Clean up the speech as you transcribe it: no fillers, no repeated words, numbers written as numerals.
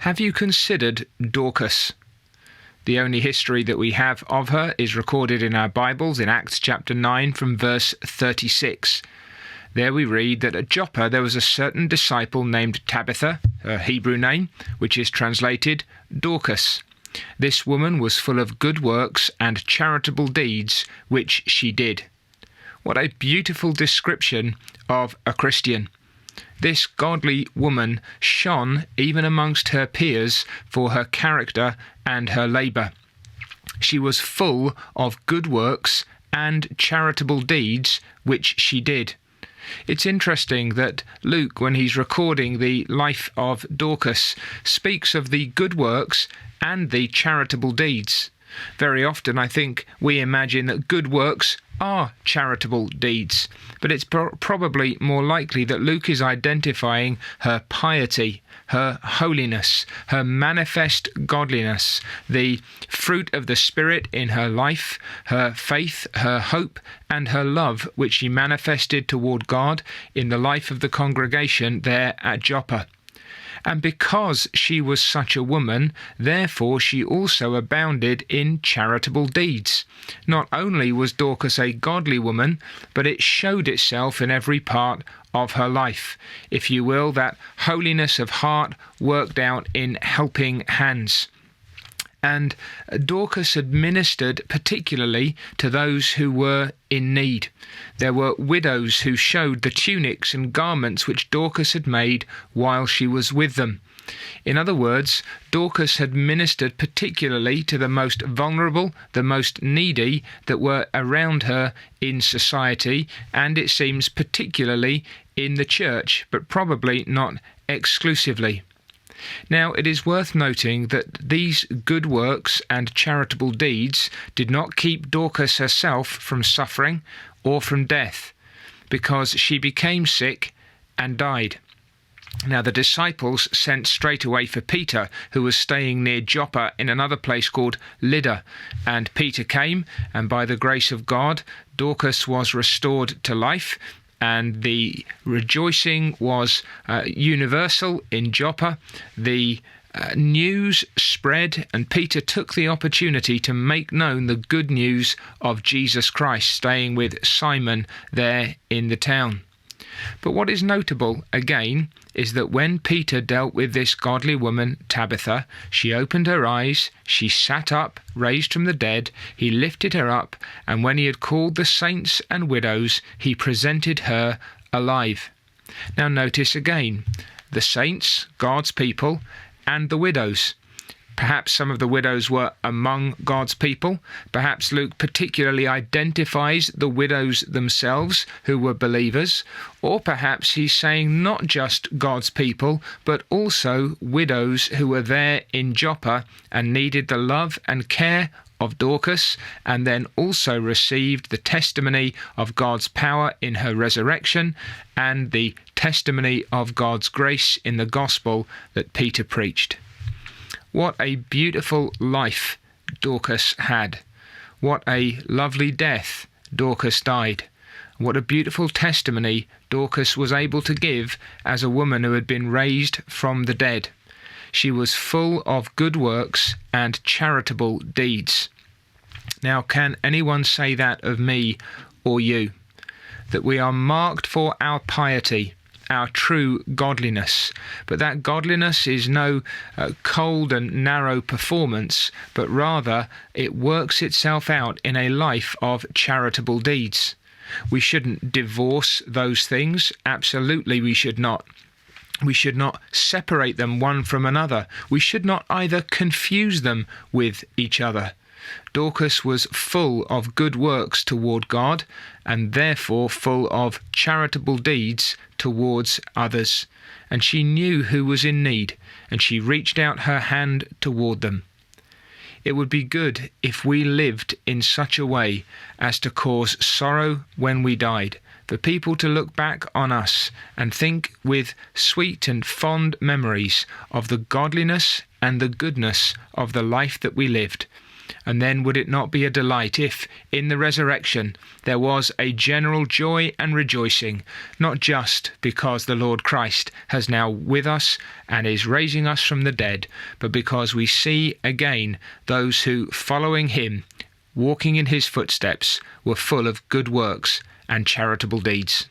Have you considered Dorcas? The only history that we have of her is recorded in our Bibles in Acts chapter 9 from verse 36. There we read that at Joppa there was a certain disciple named Tabitha, her Hebrew name, which is translated Dorcas. This woman was full of good works and charitable deeds, which she did. What a beautiful description of a Christian. This godly woman shone even amongst her peers for her character and her labour. She was full of good works and charitable deeds, which she did. It's interesting that Luke, when he's recording the life of Dorcas, speaks of the good works and the charitable deeds. Very often I think we imagine that good works are charitable deeds, but it's probably more likely that Luke is identifying her piety, her holiness, her manifest godliness, the fruit of the Spirit in her life, her faith, her hope, and her love, which she manifested toward God in the life of the congregation there at Joppa. And because she was such a woman, therefore she also abounded in charitable deeds. Not only was Dorcas a godly woman, but it showed itself in every part of her life. If you will, that holiness of heart worked out in helping hands. And Dorcas administered particularly to those who were in need. There were widows who showed the tunics and garments which Dorcas had made while she was with them. In other words, Dorcas had ministered particularly to the most vulnerable, the most needy that were around her in society, and it seems particularly in the church, but probably not exclusively. Now, it is worth noting that these good works and charitable deeds did not keep Dorcas herself from suffering or from death, because she became sick and died. Now, the disciples sent straight away for Peter, who was staying near Joppa in another place called Lydda. And Peter came, and by the grace of God, Dorcas was restored to life, and the rejoicing was universal in Joppa. The news spread, and Peter took the opportunity to make known the good news of Jesus Christ, staying with Simon there in the town. But what is notable, again, is that when Peter dealt with this godly woman, Tabitha, she opened her eyes, she sat up, raised from the dead, he lifted her up, and when he had called the saints and widows, he presented her alive. Now notice again, the saints, God's people, and the widows. Perhaps some of the widows were among God's people. Perhaps Luke particularly identifies the widows themselves who were believers. Or perhaps he's saying not just God's people, but also widows who were there in Joppa and needed the love and care of Dorcas, and then also received the testimony of God's power in her resurrection and the testimony of God's grace in the gospel that Peter preached. What a beautiful life Dorcas had. What a lovely death Dorcas died. What a beautiful testimony Dorcas was able to give as a woman who had been raised from the dead. She was full of good works and charitable deeds. Now, can anyone say that of me or you? That we are marked for our piety, our true godliness, but that godliness is no cold and narrow performance, but rather it works itself out in a life of charitable deeds. We shouldn't divorce those things. Absolutely we should not. We should not separate them one from another. We should not either confuse them with each other. Dorcas was full of good works toward God, and therefore full of charitable deeds towards others. And she knew who was in need, and she reached out her hand toward them. It would be good if we lived in such a way as to cause sorrow when we died, for people to look back on us and think with sweet and fond memories of the godliness and the goodness of the life that we lived. And then would it not be a delight if, in the resurrection, there was a general joy and rejoicing, not just because the Lord Christ has now with us and is raising us from the dead, but because we see again those who, following him, walking in his footsteps, were full of good works and charitable deeds.